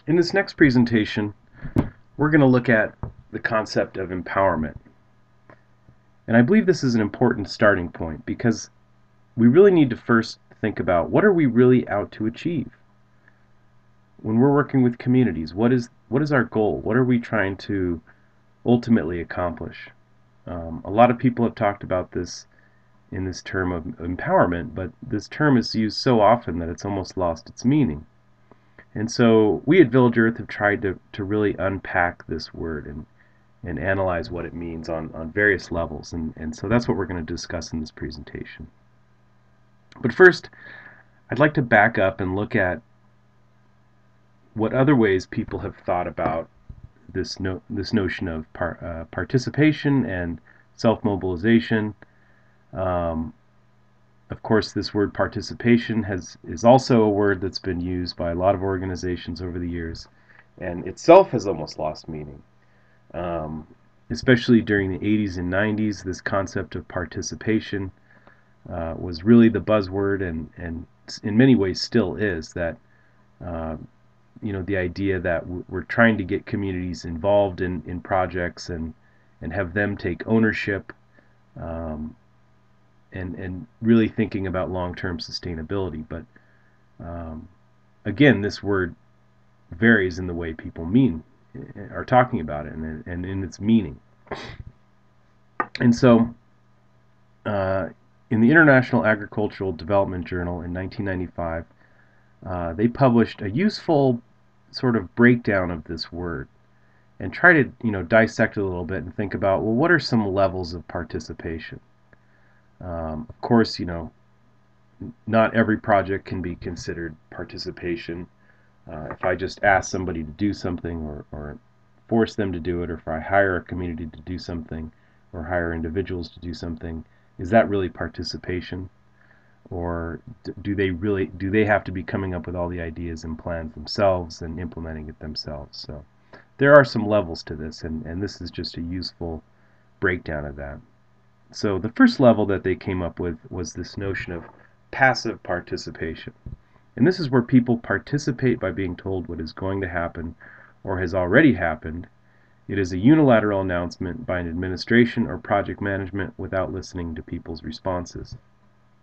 In this next presentation, we're going to look at the concept of empowerment. And I believe this is an important starting point because we really need to first think about what are we really out to achieve? When we're working with communities, what is our goal? What are we trying to ultimately accomplish? A lot of people have talked about this in this term of empowerment, but this term is used so often that it's almost lost its meaning. And so we at Village Earth have tried to really unpack this word and analyze what it means on various levels. And so that's what we're going to discuss in this presentation. But first, I'd like to back up and look at what other ways people have thought about this notion of participation and self-mobilization. Of course, this word participation is also a word that's been used by a lot of organizations over the years, and itself has almost lost meaning. Especially during the 80s and 90s, this concept of participation was really the buzzword, and in many ways still is. That the idea that we're trying to get communities involved in projects and have them take ownership, and really thinking about long-term sustainability. But again, this word varies in the way people are talking about it and in its meaning. And so in the International Agricultural Development Journal in 1995, they published a useful sort of breakdown of this word and try to dissect it a little bit and think about, well, what are some levels of participation? Of course, not every project can be considered participation. If I just ask somebody to do something or force them to do it, or if I hire a community to do something or hire individuals to do something, is that really participation? Or do they have to be coming up with all the ideas and plans themselves and implementing it themselves? So there are some levels to this, and this is just a useful breakdown of that. So the first level that they came up with was this notion of passive participation. And this is where people participate by being told what is going to happen or has already happened. It is a unilateral announcement by an administration or project management without listening to people's responses.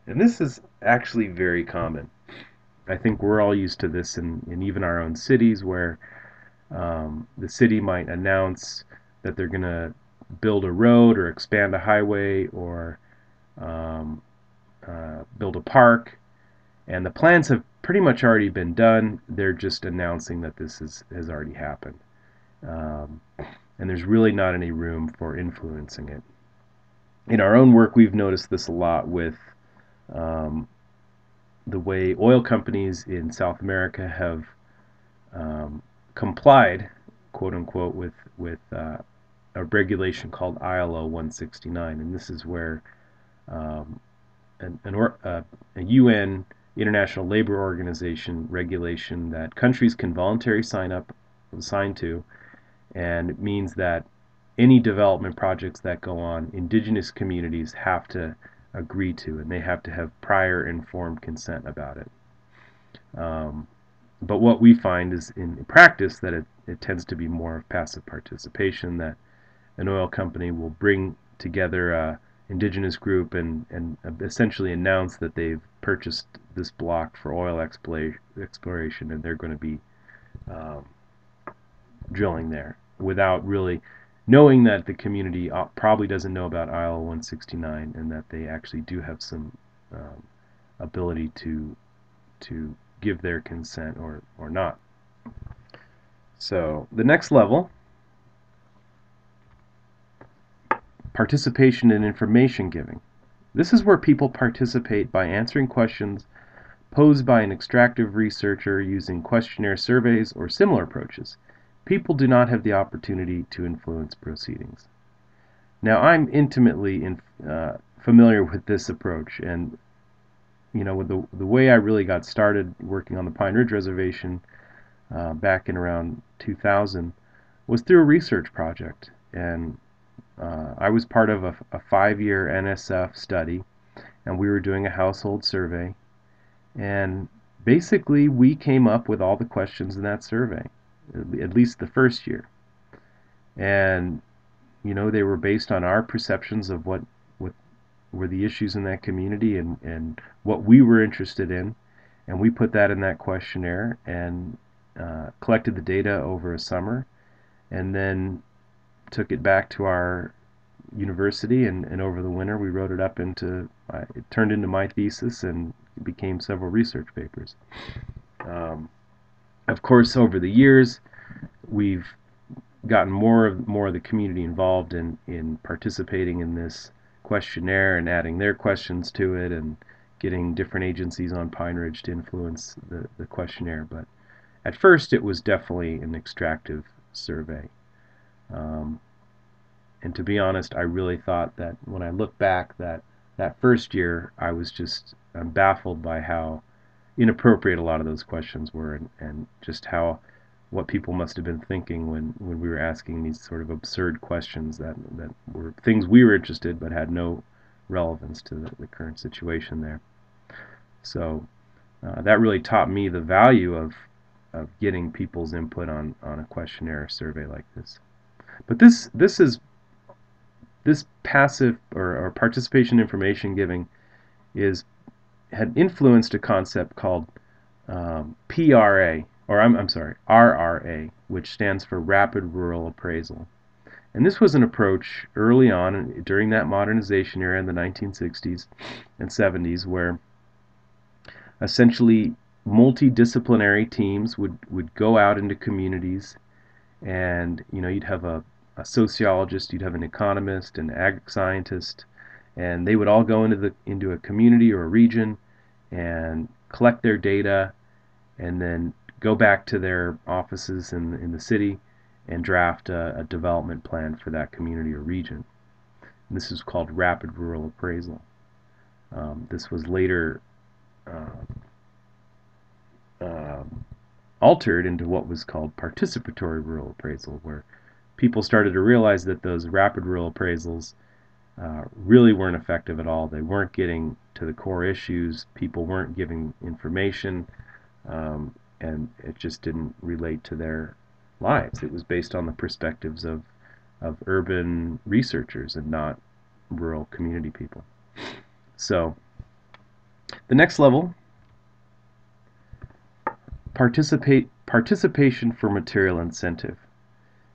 And this is actually very common. I think we're all used to this in even our own cities, where the city might announce that they're going to build a road or expand a highway or build a park, and the plans have pretty much already been done. They're just announcing that this has already happened. And there's really not any room for influencing it. In our own work, we've noticed this a lot with the way oil companies in South America have complied, quote unquote, with a regulation called ILO 169, and this is where a UN International Labor Organization regulation that countries can voluntarily sign to, and it means that any development projects that go on, indigenous communities have to agree to, and they have to have prior informed consent about it. But what we find is in practice that it tends to be more of passive participation, that an oil company will bring together an indigenous group and essentially announce that they've purchased this block for oil exploration, and they're going to be drilling there without really knowing that the community probably doesn't know about ILO 169 and that they actually do have some ability to give their consent or not. So the next level, participation in information giving. This is where people participate by answering questions posed by an extractive researcher using questionnaire surveys or similar approaches. People do not have the opportunity to influence proceedings. Now, I'm intimately familiar with this approach, and with the way I really got started working on the Pine Ridge Reservation back in around 2000 was through a research project, and I was part of a 5-year NSF study, and we were doing a household survey, and basically we came up with all the questions in that survey. at least the first year. And they were based on our perceptions of what were the issues in that community, and what we were interested in, and we put that in that questionnaire and collected the data over a summer, and then took it back to our university, and over the winter we wrote it up into, it turned into my thesis and became several research papers. Of course, over the years, we've gotten more of the community involved in participating in this questionnaire and adding their questions to it, and getting different agencies on Pine Ridge to influence the questionnaire. But at first it was definitely an extractive survey. And to be honest, I really thought that when I look back, that first year I'm baffled by how inappropriate a lot of those questions were, and just what people must have been thinking when we were asking these sort of absurd questions that were things we were interested but had no relevance to the current situation there. So that really taught me the value of getting people's input on a questionnaire or survey like this. But this passive or participation information giving had influenced a concept called PRA, or I'm sorry, RRA, which stands for Rapid Rural Appraisal. And this was an approach early on during that modernization era in the 1960s and 70s, where essentially multidisciplinary teams would go out into communities, and you'd have a sociologist, you'd have an economist, an ag scientist, and they would all go into a community or a region and collect their data, and then go back to their offices in the city and draft a development plan for that community or region. And this is called rapid rural appraisal. This was later altered into what was called participatory rural appraisal, where people started to realize that those rapid rural appraisals really weren't effective at all. They weren't getting to the core issues. People weren't giving information, and it just didn't relate to their lives. It was based on the perspectives of urban researchers and not rural community people. So the next level, participation for material incentive.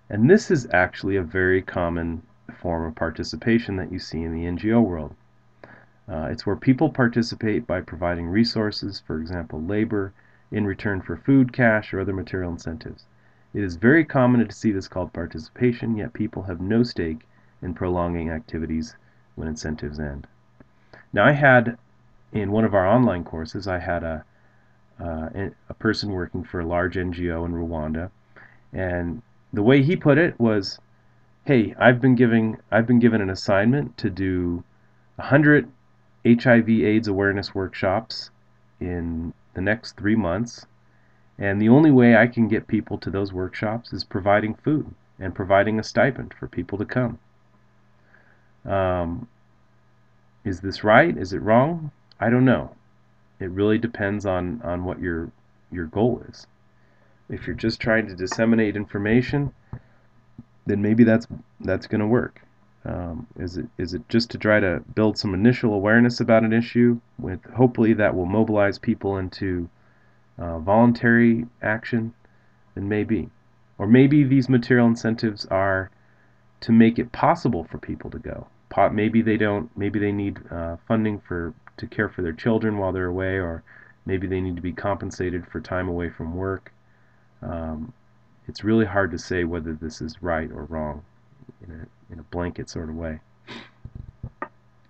And this is actually a very common form of participation that you see in the NGO world. It's where people participate by providing resources, for example labor, in return for food, cash, or other material incentives. It is very common to see this called participation, yet people have no stake in prolonging activities when incentives end. Now, I had, in one of our online courses, I had a person working for a large NGO in Rwanda, and the way he put it was, hey, I've been given an assignment to do 100 HIV/AIDS awareness workshops in the next 3 months, and the only way I can get people to those workshops is providing food and providing a stipend for people to come. Is this right? Is it wrong? I don't know. It really depends on what your goal is. If you're just trying to disseminate information, then maybe that's going to work. Is it just to try to build some initial awareness about an issue, with hopefully that will mobilize people into voluntary action? Then maybe. Or maybe these material incentives are to make it possible for people to go. Maybe they need funding to care for their children while they're away, or maybe they need to be compensated for time away from work. It's really hard to say whether this is right or wrong in a blanket sort of way.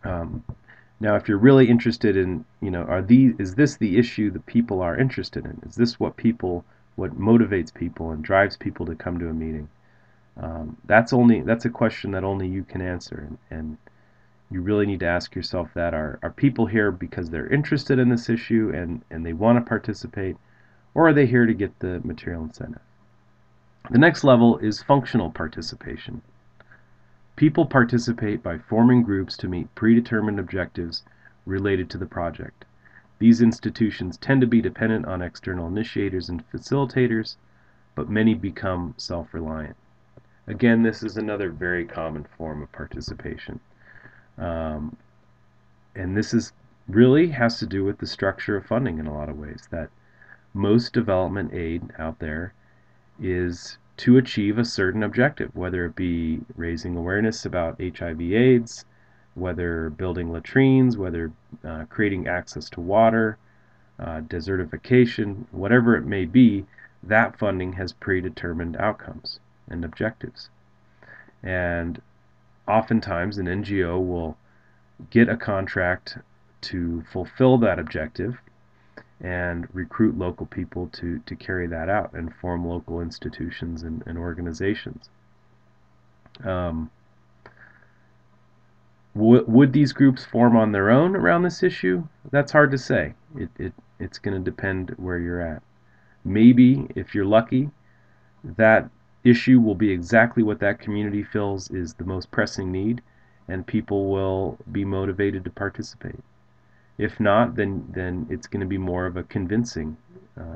Now, if you're really interested in, is this the issue that people are interested in? Is this what motivates people and drives people to come to a meeting? That's a question that only you can answer, and you really need to ask yourself that. Are people here because they're interested in this issue and they want to participate, or are they here to get the material incentive? The next level is functional participation. People participate by forming groups to meet predetermined objectives related to the project. These institutions tend to be dependent on external initiators and facilitators, but many become self-reliant. Again, this is another very common form of participation. Um, and this is really has to do with the structure of funding in a lot of ways, that most development aid out there is to achieve a certain objective, whether it be raising awareness about HIV/AIDS, whether building latrines, whether creating access to water, desertification, whatever it may be. That funding has predetermined outcomes and objectives. And oftentimes an NGO will get a contract to fulfill that objective and recruit local people to carry that out and form local institutions and organizations. Would these groups form on their own around this issue? That's hard to say. It's going to depend where you're at. Maybe, if you're lucky, that issue will be exactly what that community feels is the most pressing need, and people will be motivated to participate. If not, then it's going to be more of a convincing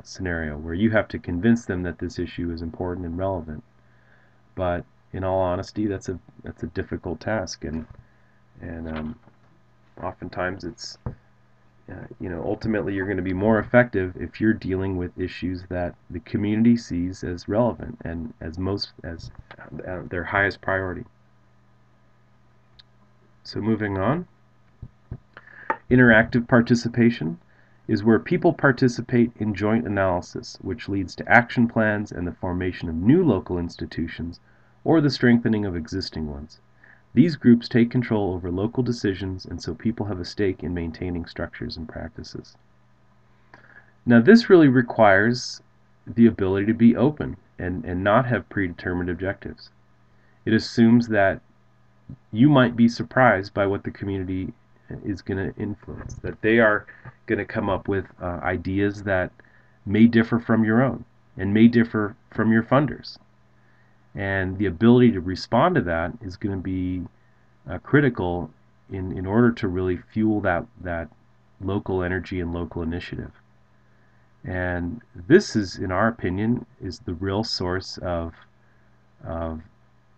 scenario where you have to convince them that this issue is important and relevant. But in all honesty, that's a difficult task, and oftentimes it's ultimately you're going to be more effective if you're dealing with issues that the community sees as relevant and as their highest priority. So moving on, interactive participation is where people participate in joint analysis, which leads to action plans and the formation of new local institutions or the strengthening of existing ones. These groups take control over local decisions, and so people have a stake in maintaining structures and practices. Now, this really requires the ability to be open and not have predetermined objectives. It assumes that you might be surprised by what the community is going to influence, that they are going to come up with ideas that may differ from your own and may differ from your funders. And the ability to respond to that is going to be critical in order to really fuel that local energy and local initiative. And this is, in our opinion, is the real source of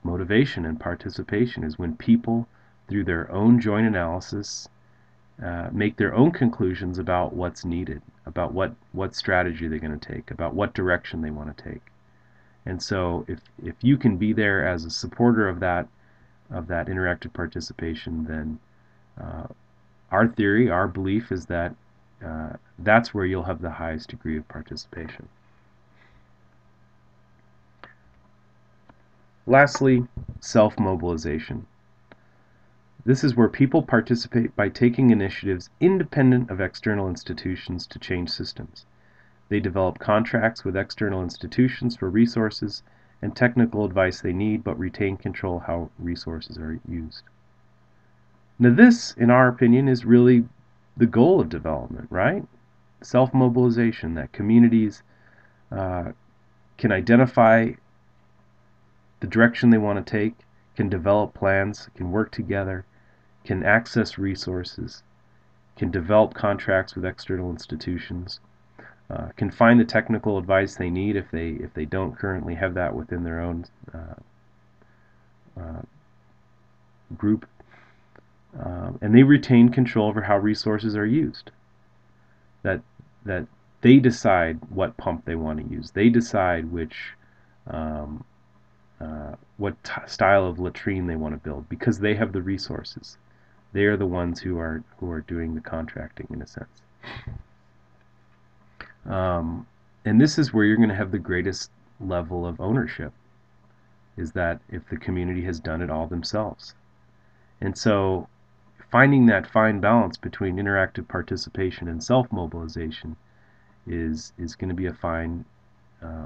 motivation and participation, is when people, through their own joint analysis, make their own conclusions about what's needed, about what strategy they're going to take, about what direction they want to take. And so if you can be there as a supporter of that interactive participation, then our theory, our belief is that that's where you'll have the highest degree of participation. Lastly, self-mobilization. This is where people participate by taking initiatives independent of external institutions to change systems. They develop contracts with external institutions for resources and technical advice they need, but retain control how resources are used. Now this, in our opinion, is really the goal of development, right? Self-mobilization, that communities can identify the direction they want to take, can develop plans, can work together, can access resources, can develop contracts with external institutions, can find the technical advice they need if they don't currently have that within their own group, and they retain control over how resources are used. That they decide what pump they want to use. They decide what style of latrine they want to build, because they have the resources. They are the ones who are doing the contracting, in a sense. And this is where you're going to have the greatest level of ownership, is that if the community has done it all themselves. And so finding that fine balance between interactive participation and self-mobilization is going to be a fine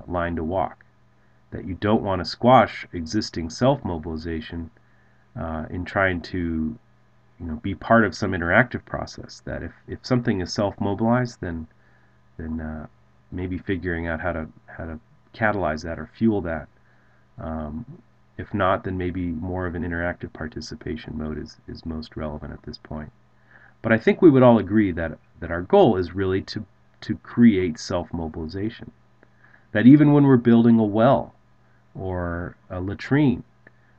line to walk. That you don't want to squash existing self-mobilization in trying to be part of some interactive process. That if something is self-mobilized, then maybe figuring out how to catalyze that or fuel that. If not, then maybe more of an interactive participation mode is most relevant at this point. But I think we would all agree that our goal is really to create self-mobilization. That even when we're building a well or a latrine,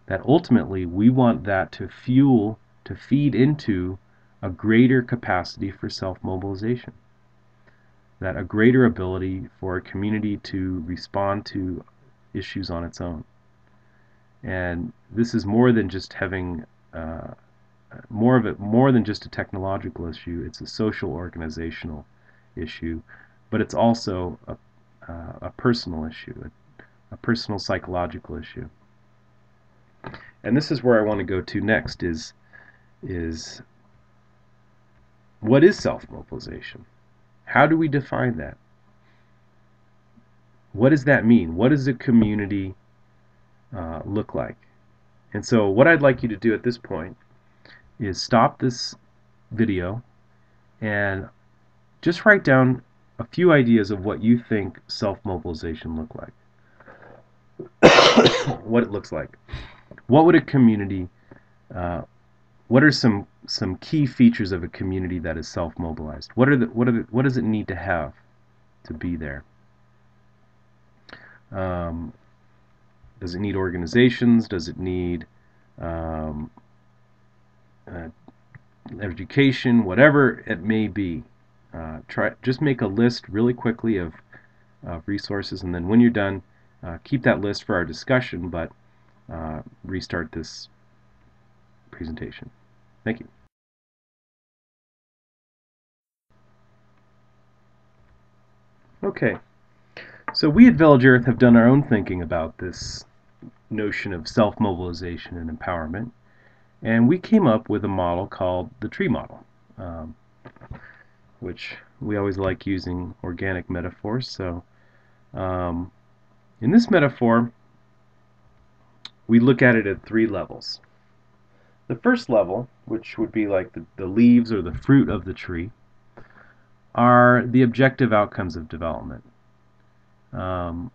that ultimately we want that to feed into a greater capacity for self-mobilization, that a greater ability for a community to respond to issues on its own. And this is more than just having more than just a technological issue. It's a social organizational issue, but it's also a personal issue, a personal psychological issue. And this is where I want to go to next is what is self-mobilization? How do we define that? What does that mean? What does a community look like? And so what I'd like you to do at this point is stop this video and just write down a few ideas of what you think self-mobilization look like. What it looks like. What would a community, what are some key features of a community that is self-mobilized? What does it need to have to be there? Does it need organizations? Does it need education? Whatever it may be, just make a list really quickly of resources, and then when you're done, keep that list for our discussion, but restart this presentation. Thank you. Okay, so we at Village Earth have done our own thinking about this notion of self-mobilization and empowerment, and we came up with a model called the tree model, which we always like using organic metaphors. So in this metaphor, we look at it at 3 levels. The first level, which would be like the leaves or the fruit of the tree, are the objective outcomes of development. And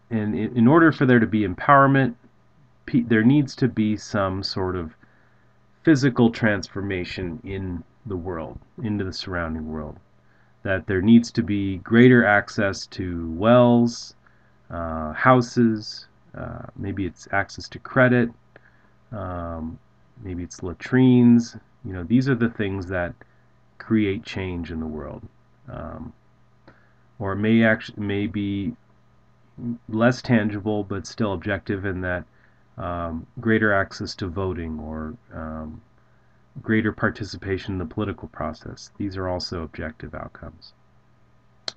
in order for there to be empowerment, there needs to be some sort of physical transformation in the world, into the surrounding world. That there needs to be greater access to wells, houses, maybe it's access to credit, maybe it's latrines. You know, these are the things that create change in the world. Or it may be less tangible but still objective in that greater access to voting or greater participation in the political process. These are also objective outcomes.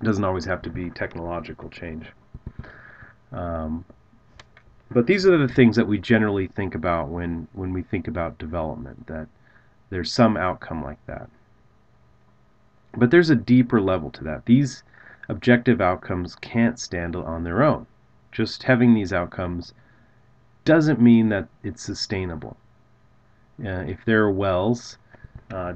It doesn't always have to be technological change. But these are the things that we generally think about when we think about development, that there's some outcome like that. But there's a deeper level to that. These objective outcomes can't stand on their own. Just having these outcomes doesn't mean that it's sustainable. If there are wells,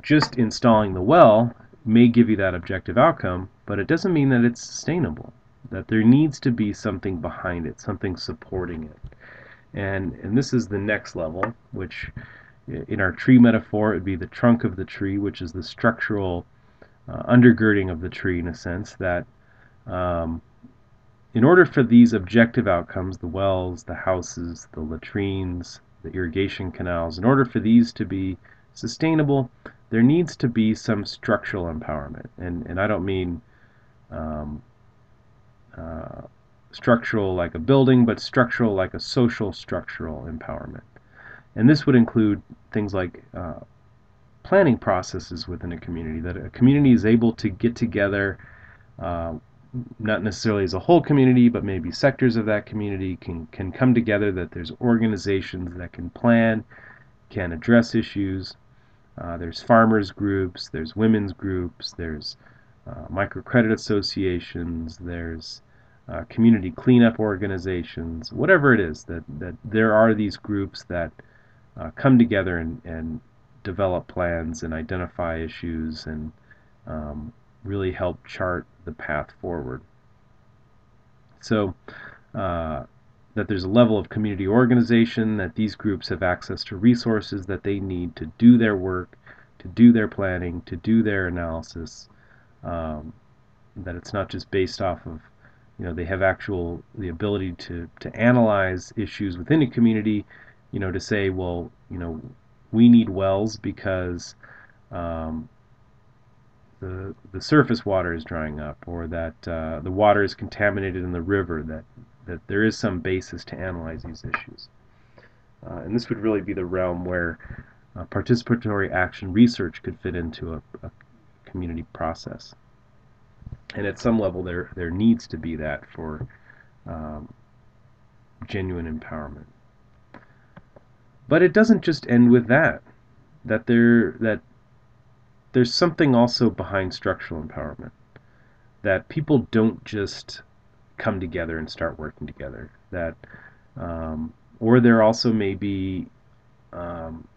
just installing the well may give you that objective outcome, but it doesn't mean that it's sustainable. That there needs to be something behind it, something supporting it. And this is the next level, which in our tree metaphor it would be the trunk of the tree, which is the structural undergirding of the tree in a sense, that in order for these objective outcomes, the wells, the houses, the latrines, the irrigation canals, in order for these to be sustainable, there needs to be some structural empowerment. And I don't mean structural like a building, but structural like a social structural empowerment. And this would include things like planning processes within a community, that a community is able to get together, not necessarily as a whole community, but maybe sectors of that community can come together, that there's organizations that can plan, can address issues. There's farmers groups, there's women's groups, there's microcredit associations, there's community cleanup organizations, whatever it is, that there are these groups that come together and develop plans and identify issues and really help chart the path forward. So that there's a level of community organization, that these groups have access to resources that they need to do their work, to do their planning, to do their analysis, that it's not just based off of They have the ability to analyze issues within a community, to say, well, we need wells because um, the surface water is drying up, or that the water is contaminated in the river, that there is some basis to analyze these issues. And this would really be the realm where participatory action research could fit into a community process. And at some level, there needs to be that for um, genuine empowerment. But it doesn't just end with that. That there's something also behind structural empowerment. That people don't just come together and start working together. Or there also may be um,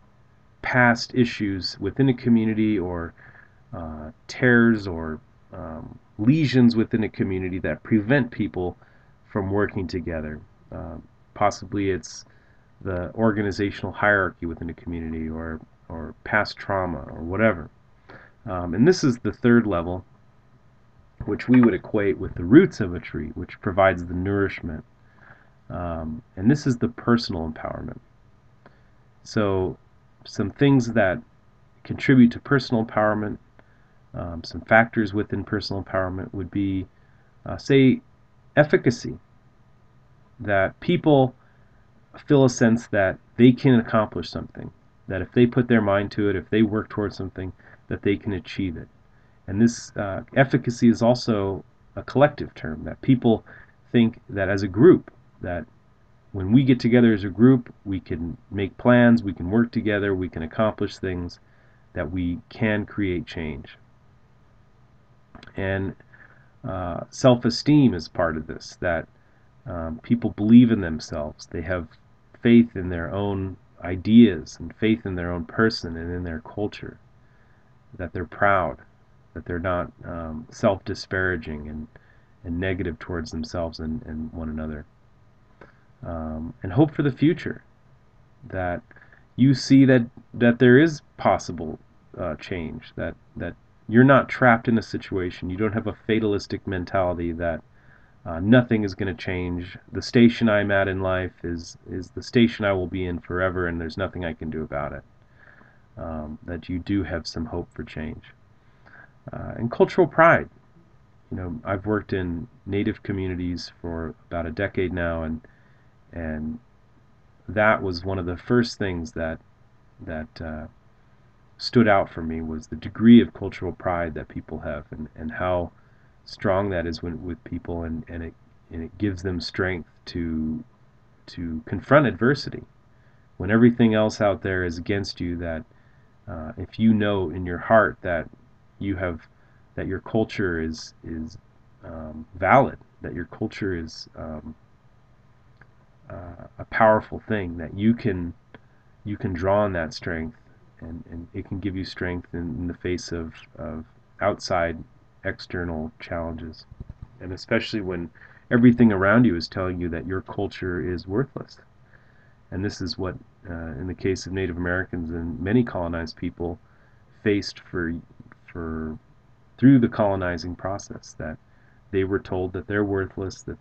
past issues within a community, or tears or lesions within a community that prevent people from working together. Possibly it's the organizational hierarchy within a community, or past trauma, or whatever. And this is the third level, which we would equate with the roots of a tree, which provides the nourishment. And this is the personal empowerment. So some things that contribute to personal empowerment, some factors within personal empowerment would be, say, efficacy. That people feel a sense that they can accomplish something, that if they put their mind to it, if they work towards something, that they can achieve it. And this efficacy is also a collective term, that people think that as a group, that when we get together as a group, we can make plans, we can work together, we can accomplish things, that we can create change. And self-esteem is part of this, that people believe in themselves, they have faith in their own ideas and faith in their own person and in their culture, that they're proud, that they're not self-disparaging and negative towards themselves and one another. And hope for the future, that you see that there is possible change, that you're not trapped in a situation, you don't have a fatalistic mentality that nothing is going to change. The station I'm at in life is the station I will be in forever, and there's nothing I can do about it. That you do have some hope for change. And cultural pride. I've worked in Native communities for about a decade now, and that was one of the first things that stood out for me, was the degree of cultural pride that people have, and how strong that is with people, and it gives them strength to confront adversity when everything else out there is against you. That if you know in your heart that your culture is valid, that your culture is a powerful thing, that you can draw on that strength, and it can give you strength in the face of outside external challenges, and especially when everything around you is telling you that your culture is worthless. And this is what, in the case of Native Americans and many colonized people, faced through the colonizing process, that they were told that they're worthless, that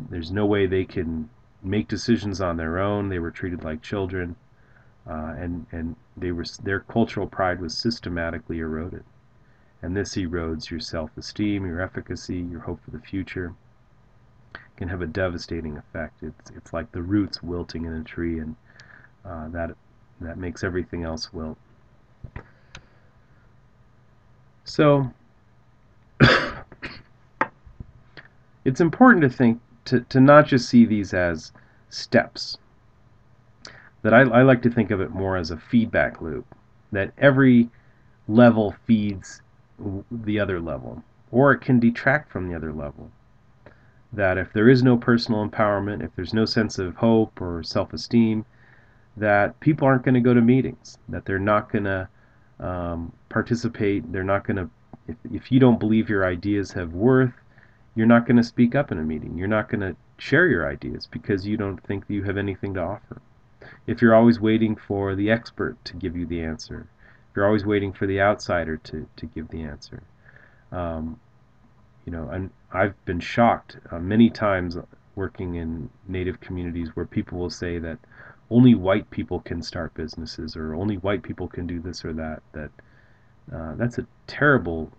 there's no way they can make decisions on their own. They were treated like children, and their cultural pride was systematically eroded. And this erodes your self-esteem, your efficacy, your hope for the future. It can have a devastating effect. It's like the roots wilting in a tree, and that makes everything else wilt. So it's important to think to not just see these as steps. That I like to think of it more as a feedback loop, that every level feeds the other level, or it can detract from the other level. That if there is no personal empowerment, if there's no sense of hope or self-esteem, that people aren't going to go to meetings, that they're not going to participate, they're not going to, if you don't believe your ideas have worth, you're not going to speak up in a meeting, you're not going to share your ideas because you don't think that you have anything to offer. If you're always waiting for the expert to give you the answer, if you're always waiting for the outsider to give the answer, And I've been shocked many times working in Native communities where people will say that only white people can start businesses, or only white people can do this or that. That's a terrible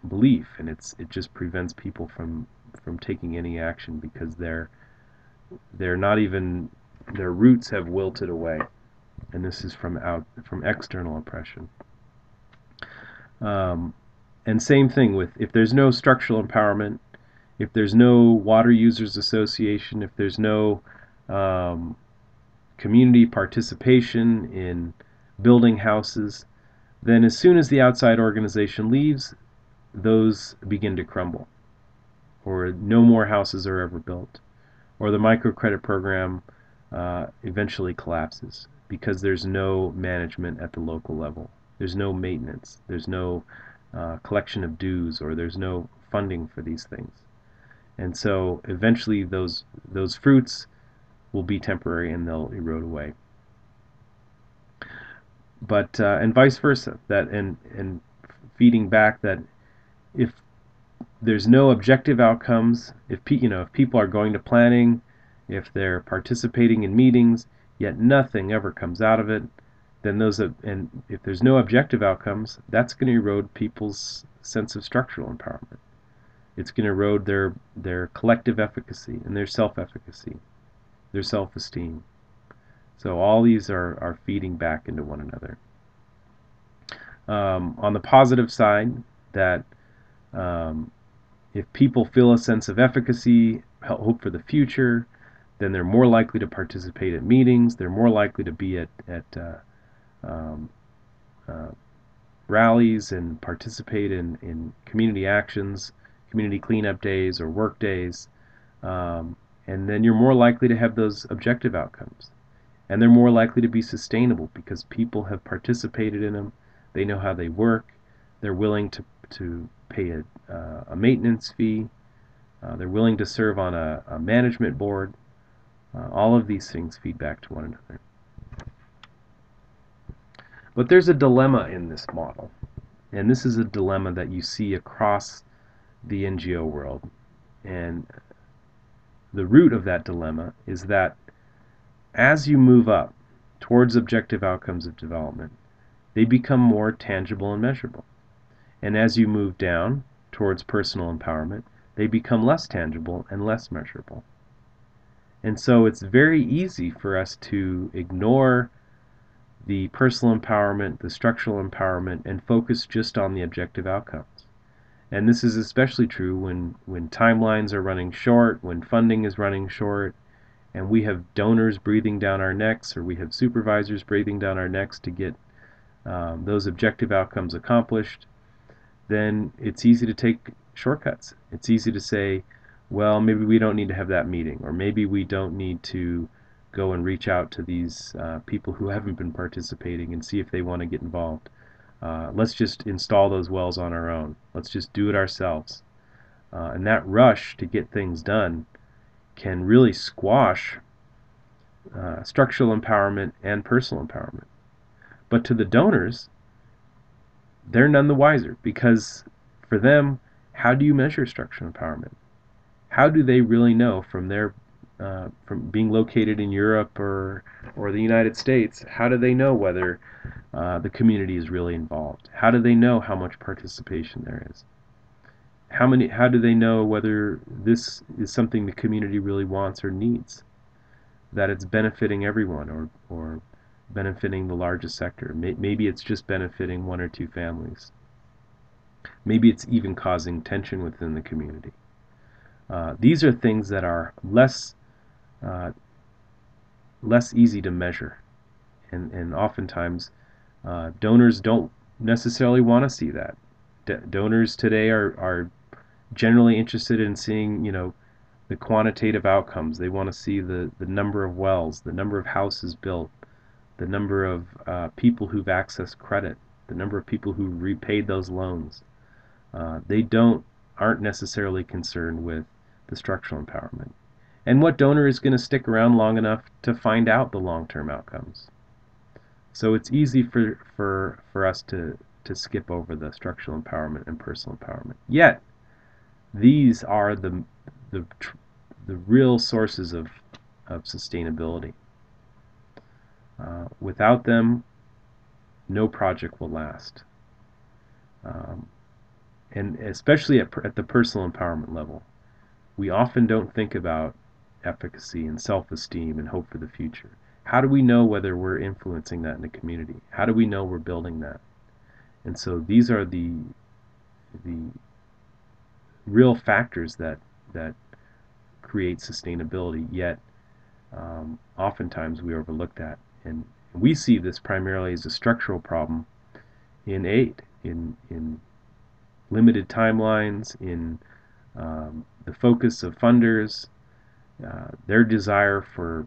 belief, and it just prevents people from taking any action, because they're not even, their roots have wilted away, and this is from external oppression. And same thing with, if there's no structural empowerment, if there's no water users association, if there's no community participation in building houses, then as soon as the outside organization leaves, those begin to crumble, or no more houses are ever built, or the microcredit program eventually collapses because there's no management at the local level. There's no maintenance. There's no collection of dues, or there's no funding for these things. And so eventually those fruits will be temporary and they'll erode away. But and vice versa, that and feeding back that if there's no objective outcomes, if people are going to planning, if they're participating in meetings, yet nothing ever comes out of it, then and if there's no objective outcomes, that's going to erode people's sense of structural empowerment. It's going to erode their collective efficacy and their self-efficacy, their self-esteem. So all these are feeding back into one another. On the positive side, that if people feel a sense of efficacy, hope for the future, then they're more likely to participate at meetings. They're more likely to be at rallies and participate in community actions, community cleanup days or work days. And then you're more likely to have those objective outcomes. And they're more likely to be sustainable because people have participated in them. They know how they work. They're willing to pay a maintenance fee. They're willing to serve on a management board. All of these things feed back to one another. But there's a dilemma in this model. And this is a dilemma that you see across the NGO world. And the root of that dilemma is that as you move up towards objective outcomes of development, they become more tangible and measurable. And as you move down towards personal empowerment, they become less tangible and less measurable. And so it's very easy for us to ignore the personal empowerment, the structural empowerment, and focus just on the objective outcomes. And this is especially true when timelines are running short, when funding is running short, and we have donors breathing down our necks, or we have supervisors breathing down our necks to get those objective outcomes accomplished. Then it's easy to take shortcuts. It's easy to say, well, maybe we don't need to have that meeting, or maybe we don't need to go and reach out to these people who haven't been participating and see if they want to get involved. Let's just install those wells on our own. Let's just do it ourselves. And that rush to get things done can really squash structural empowerment and personal empowerment. But to the donors, they're none the wiser, because for them, how do you measure structural empowerment? How do they really know from being located in Europe or the United States? How do they know whether the community is really involved? How do they know how much participation there is? How do they know whether this is something the community really wants or needs? That it's benefiting everyone, or benefiting the largest sector. Maybe it's just benefiting one or two families. Maybe it's even causing tension within the community. These are things that are less easy to measure, and oftentimes donors don't necessarily want to see that. Donors today are generally interested in seeing, the quantitative outcomes. They want to see the number of wells, the number of houses built, the number of people who've accessed credit, the number of people who repaid those loans. They aren't necessarily concerned with the structural empowerment. And what donor is going to stick around long enough to find out the long-term outcomes? So it's easy for us to skip over the structural empowerment and personal empowerment. Yet, These are the, the real sources of sustainability. Without them, no project will last. Um, and especially at the personal empowerment level, we often don't think about efficacy and self-esteem and hope for the future. How do we know whether we're influencing that in the community? How do we know we're building that? And so these are the real factors that create sustainability, yet oftentimes we overlook that. And we see this primarily as a structural problem in aid, in limited timelines, in the focus of funders, their desire for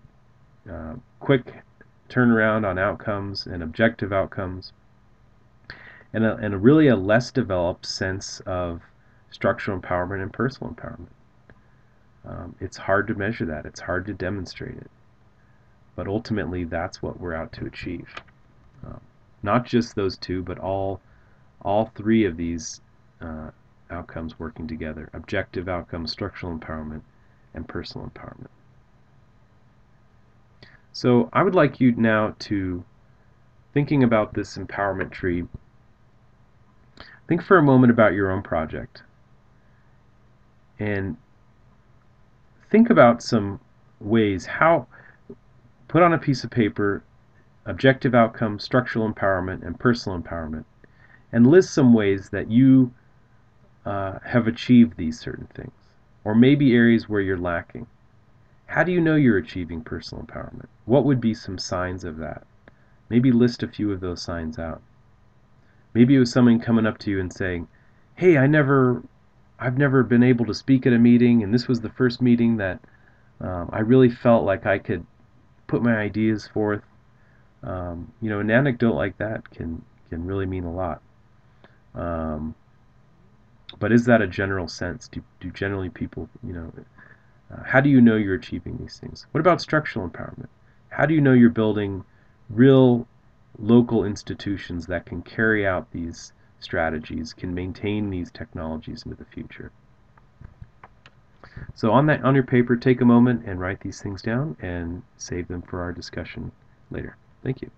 quick turnaround on outcomes and objective outcomes, and really a less developed sense of structural empowerment and personal empowerment. It's hard to measure that. It's hard to demonstrate it. But ultimately, that's what we're out to achieve. Um, Not just those two, but all three of these outcomes working together: objective outcomes, structural empowerment, and personal empowerment. So I would like you now to, thinking about this empowerment tree, think for a moment about your own project and think about some ways how, put on a piece of paper, objective outcomes, structural empowerment, and personal empowerment, and list some ways that you have achieved these certain things, or maybe areas where you're lacking. How do you know you're achieving personal empowerment? What would be some signs of that? Maybe list a few of those signs out. Maybe it was someone coming up to you and saying, "Hey, I've never been able to speak at a meeting, and this was the first meeting that I really felt like I could put my ideas forth." An anecdote like that can really mean a lot. But is that a general sense? Do generally people, how do you know you're achieving these things? What about structural empowerment? How do you know you're building real local institutions that can carry out these strategies, can maintain these technologies into the future? So on your paper, take a moment and write these things down and save them for our discussion later. Thank you.